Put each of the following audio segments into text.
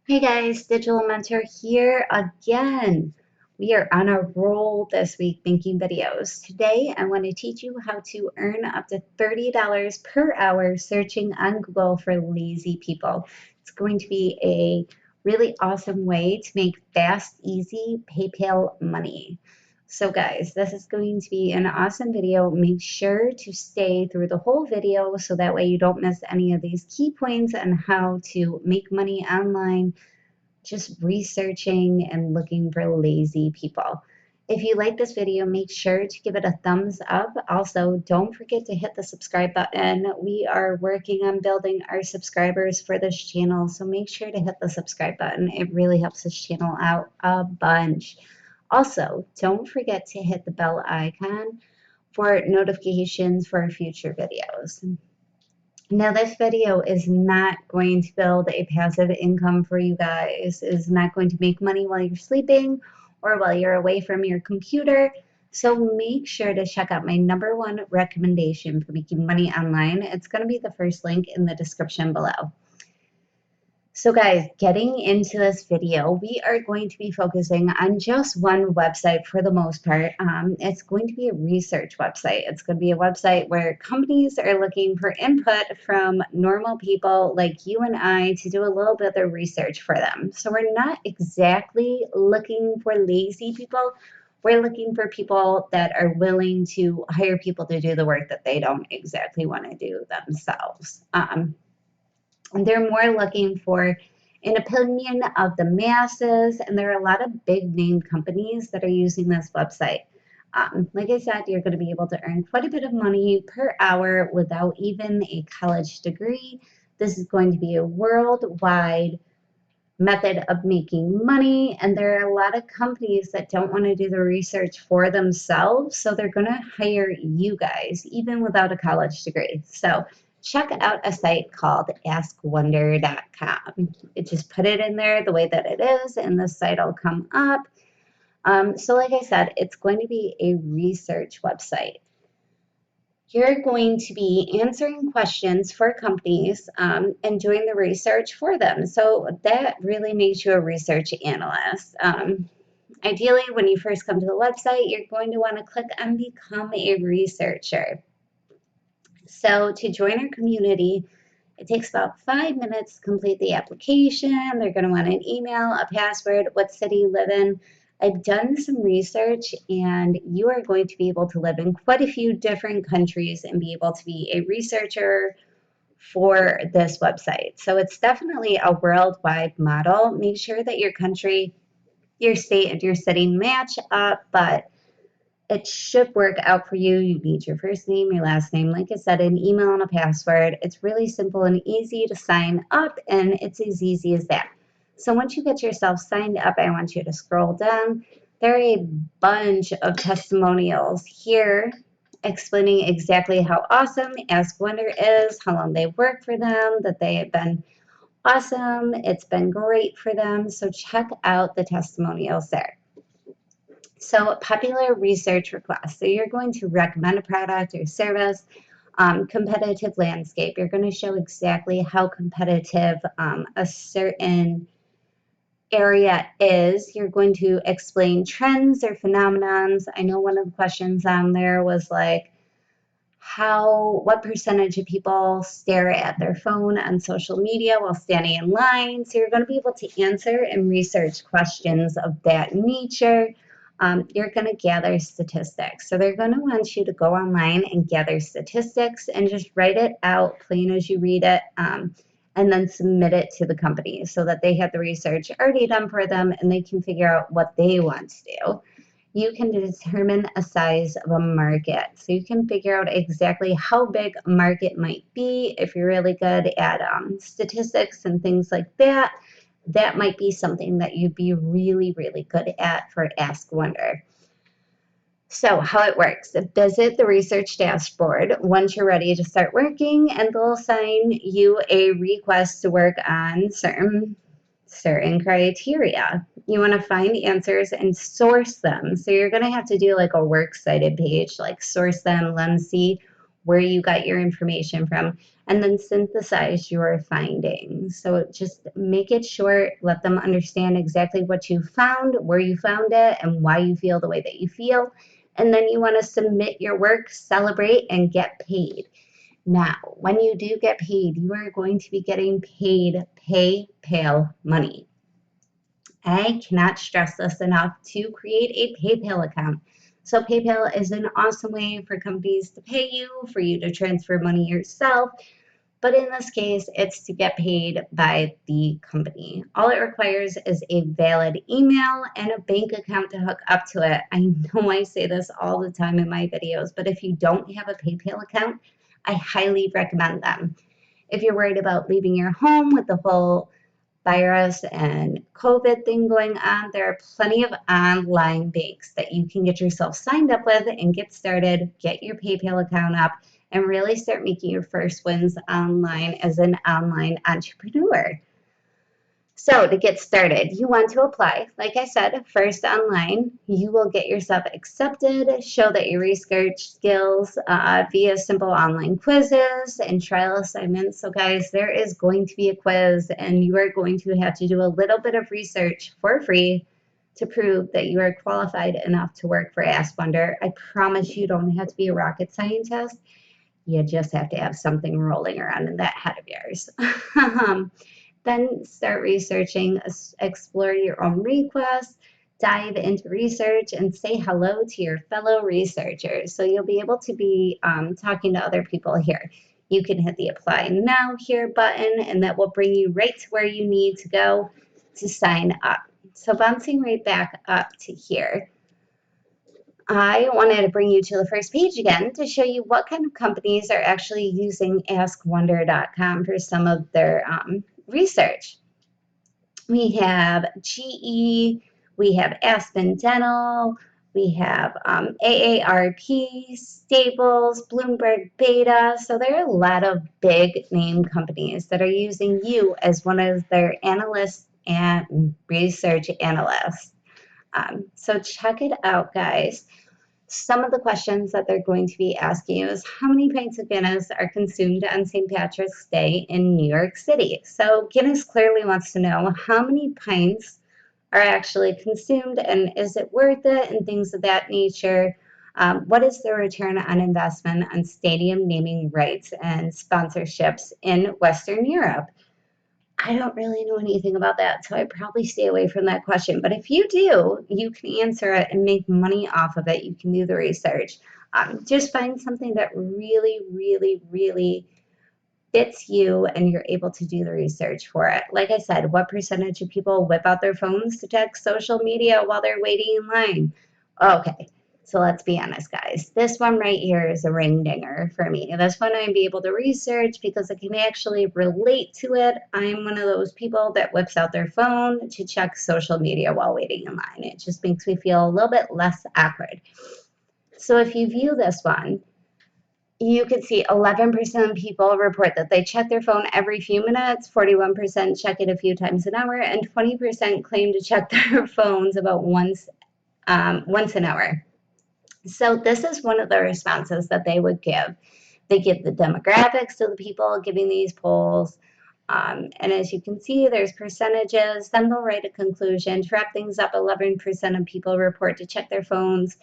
Hey guys, Digital Mentor here again. We are on a roll this week making videos. Today, I want to teach you how to earn up to $30 per hour searching on Google for lazy people. It's going to be a really awesome way to make fast, easy PayPal money. So guys, this is going to be an awesome video. Make sure to stay through the whole video so that way you don't miss any of these key points on how to make money online just researching and looking for lazy people. If you like this video, make sure to give it a thumbs up. Also, don't forget to hit the subscribe button. We are working on building our subscribers for this channel, so make sure to hit the subscribe button. It really helps this channel out a bunch. Also, don't forget to hit the bell icon for notifications for future videos. Now, this video is not going to build a passive income for you guys. It is not going to make money while you're sleeping or while you're away from your computer. So make sure to check out my #1 recommendation for making money online. It's going to be the first link in the description below. So guys, getting into this video, we are going to be focusing on just one website for the most part. It's going to be a research website. It's going to be a website where companies are looking for input from normal people like you and I to do a little bit of research for them. So we're not exactly looking for lazy people. We're looking for people that are willing to hire people to do the work that they don't exactly want to do themselves. And they're more looking for an opinion of the masses, and there are a lot of big name companies that are using this website. Like I said, you're going to be able to earn quite a bit of money per hour without even a college degree. This is going to be a worldwide method of making money, and there are a lot of companies that don't want to do the research for themselves, so they're going to hire you guys even without a college degree. So check out a site called askwonder.com. It just put it in there the way that it is and the site will come up. So like I said, it's going to be a research website. You're going to be answering questions for companies and doing the research for them. So that really makes you a research analyst. Ideally, when you first come to the website, you're going to want to click on Become a Researcher. So to join our community, it takes about 5 minutes to complete the application. They're going to want an email, a password, what city you live in. I've done some research, and you are going to be able to live in quite a few different countries and be able to be a researcher for this website. So it's definitely a worldwide model. Make sure that your country, your state, and your city match up, but it should work out for you. You need your first name, your last name, like I said, an email and a password. It's really simple and easy to sign up, and it's as easy as that. So once you get yourself signed up, I want you to scroll down. There are a bunch of testimonials here explaining exactly how awesome Ask Wonder is, how long they worked for them, that they have been awesome, it's been great for them. So check out the testimonials there. So popular research requests. So you're going to recommend a product or service. Competitive landscape. You're going to show exactly how competitive a certain area is. You're going to explain trends or phenomenons. I know one of the questions on there was like, what percentage of people stare at their phone on social media while standing in line? So you're going to be able to answer and research questions of that nature. You're going to gather statistics. So they're going to want you to go online and gather statistics and just write it out plain as you read it, and then submit it to the company so that they have the research already done for them and they can figure out what they want to do. You can determine a size of a market. So you can figure out exactly how big a market might be. If you're really good at statistics and things like that, that might be something that you'd be really, really good at for Ask Wonder. So how it works, visit the research dashboard once you're ready to start working, and they'll assign you a request to work on certain criteria. You want to find answers and source them. So you're going to have to do like a works cited page, like source them, let them see where you got your information from. and then synthesize your findings. So just make it short, let them understand exactly what you found, where you found it, and why you feel the way that you feel. And then you want to submit your work, celebrate, and get paid. Now, when you do get paid, you are going to be getting paid PayPal money. I cannot stress this enough to create a PayPal account. So, PayPal is an awesome way for companies to pay you, for you to transfer money yourself. But in this case, it's to get paid by the company. All it requires is a valid email and a bank account to hook up to it. I know I say this all the time in my videos, but if you don't have a PayPal account, I highly recommend them. If you're worried about leaving your home with the whole virus and COVID thing going on, there are plenty of online banks that you can get yourself signed up with and get started, get your PayPal account up, and really start making your first wins online as an online entrepreneur. So to get started, you want to apply. Like I said, first online, you will get yourself accepted, show that your research skills via simple online quizzes and trial assignments. So guys, there is going to be a quiz and you are going to have to do a little bit of research for free to prove that you are qualified enough to work for Ask Wonder. I promise you don't have to be a rocket scientist. You just have to have something rolling around in that head of yours. Then start researching, explore your own requests, dive into research, and say hello to your fellow researchers. So you'll be able to be talking to other people here. You can hit the apply now here button, and that will bring you right to where you need to go to sign up. So bouncing right back up to here, I wanted to bring you to the first page again to show you what kind of companies are actually using AskWonder.com for some of their research. We have GE, we have Aspen Dental, we have AARP, Staples, Bloomberg Beta. So there are a lot of big name companies that are using you as one of their analysts and research analysts. So check it out, guys. Some of the questions that they're going to be asking you is how many pints of Guinness are consumed on St. Patrick's Day in New York City? So Guinness clearly wants to know how many pints are actually consumed and is it worth it and things of that nature. What is the return on investment on stadium naming rights and sponsorships in Western Europe? I don't really know anything about that, so I'd probably stay away from that question. But if you do, you can answer it and make money off of it. You can do the research. Just find something that really, really, really fits you and you're able to do the research for it. Like I said, what percentage of people whip out their phones to check social media while they're waiting in line? Okay, so let's be honest, guys. This one right here is a ring dinger for me. This one I'd be able to research because I can actually relate to it. I'm one of those people that whips out their phone to check social media while waiting in line. It just makes me feel a little bit less awkward. So if you view this one, you can see 11% of people report that they check their phone every few minutes, 41% check it a few times an hour, and 20% claim to check their phones about once an hour. So this is one of the responses that they would give. They give the demographics to the people giving these polls. And as you can see, there's percentages. Then they'll write a conclusion. To wrap things up, 11% of people report to check their phones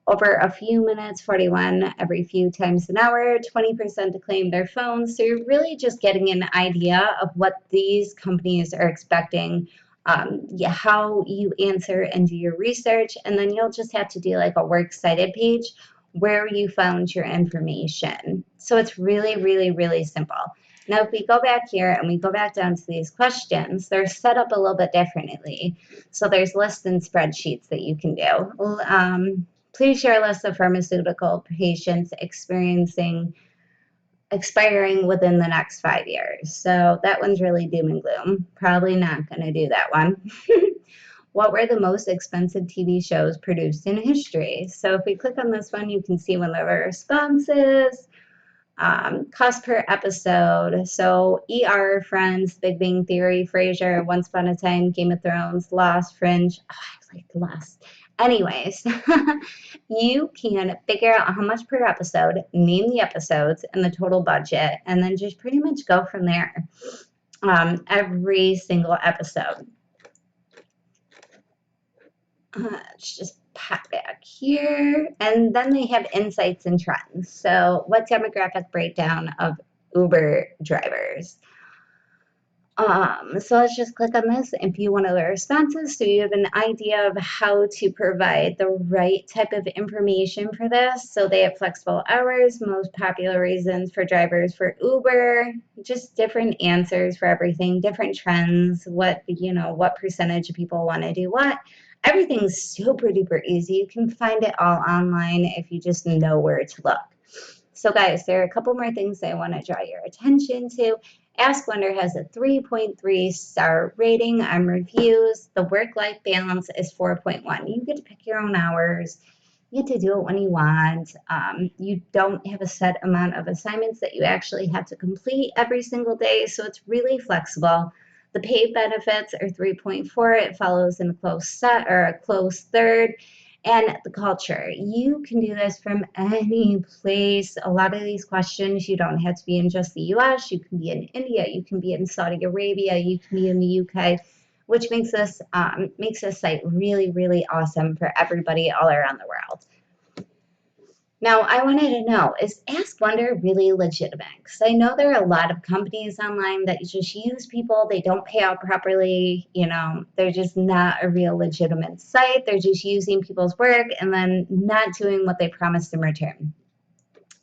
over a few minutes, 41 every few times an hour, 20% to claim their phones. So you're really just getting an idea of what these companies are expecting, how you answer and do your research, and then you'll just have to do like a works cited page where you found your information. So it's really, really, really simple. Now, if we go back here and we go back down to these questions, they're set up a little bit differently. So there's lists and spreadsheets that you can do. Please share a list of pharmaceutical patients expiring within the next 5 years. So that one's really doom and gloom. Probably not going to do that one. What were the most expensive TV shows produced in history? So if we click on this one, you can see one of our responses. Cost per episode. So ER, Friends, Big Bang Theory, Frasier, Once Upon a Time, Game of Thrones, Lost, Fringe. Oh, I like Lost. Anyways, you can figure out how much per episode, name the episodes and the total budget, and then just pretty much go from there. Every single episode. Let's just pop back here. And then they have insights and trends. So, what demographic breakdown of Uber drivers? So let's just click on this and view one of the responses so you have an idea of how to provide the right type of information for this. So they have flexible hours, most popular reasons for drivers for Uber, just different answers for everything, different trends, what percentage of people want to do what. Everything's super duper easy. You can find it all online if you just know where to look. So guys, there are a couple more things I want to draw your attention to. Ask Wonder has a 3.3 star rating on reviews. The work-life balance is 4.1. You get to pick your own hours. You get to do it when you want. You don't have a set amount of assignments that you actually have to complete every single day, so it's really flexible. The paid benefits are 3.4. It follows in a close set or a close third. And the culture. You can do this from any place. A lot of these questions, you don't have to be in just the US. You can be in India. You can be in Saudi Arabia. You can be in the UK, which makes this site really, really awesome for everybody all around the world. Now, I wanted to know, is Ask Wonder really legitimate? Because I know there are a lot of companies online that just use people, they don't pay out properly, they're just not a real legitimate site. They're just using people's work and then not doing what they promised in return.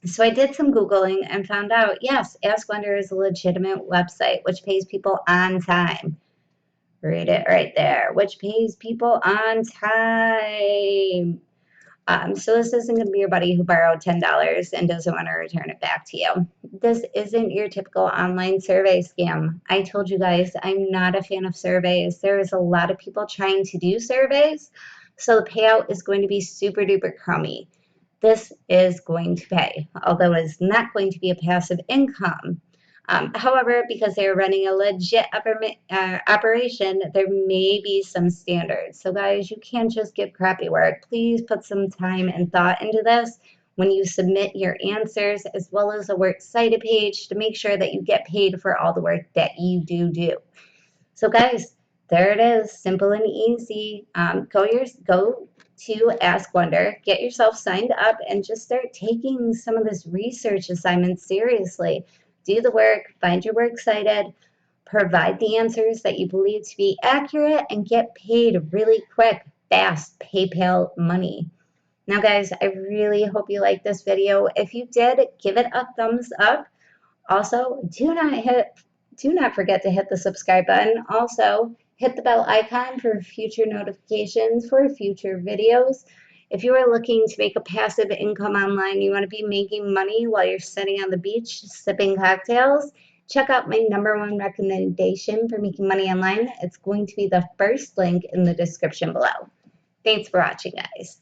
So I did some Googling and found out, yes, Ask Wonder is a legitimate website which pays people on time. Read it right there, which pays people on time. So this isn't going to be your buddy who borrowed $10 and doesn't want to return it back to you. This isn't your typical online survey scam. I told you guys I'm not a fan of surveys. There is a lot of people trying to do surveys, so the payout is going to be super duper crummy. This is going to pay, although it is not going to be a passive income. However, because they're running a legit operation, there may be some standards. So guys, you can't just give crappy work. Please put some time and thought into this when you submit your answers, as well as a works cited page to make sure that you get paid for all the work that you do. So guys, there it is, simple and easy. Go to Ask Wonder, get yourself signed up, and just start taking some of this research assignments seriously. Do the work, find your works cited, provide the answers that you believe to be accurate, and get paid really quick, fast PayPal money. Now guys, I really hope you liked this video. If you did, give it a thumbs up. Also, do not forget to hit the subscribe button. Also, hit the bell icon for future notifications for future videos. If you are looking to make a passive income online, you want to be making money while you're sitting on the beach sipping cocktails, check out my #1 recommendation for making money online. It's going to be the first link in the description below. Thanks for watching, guys.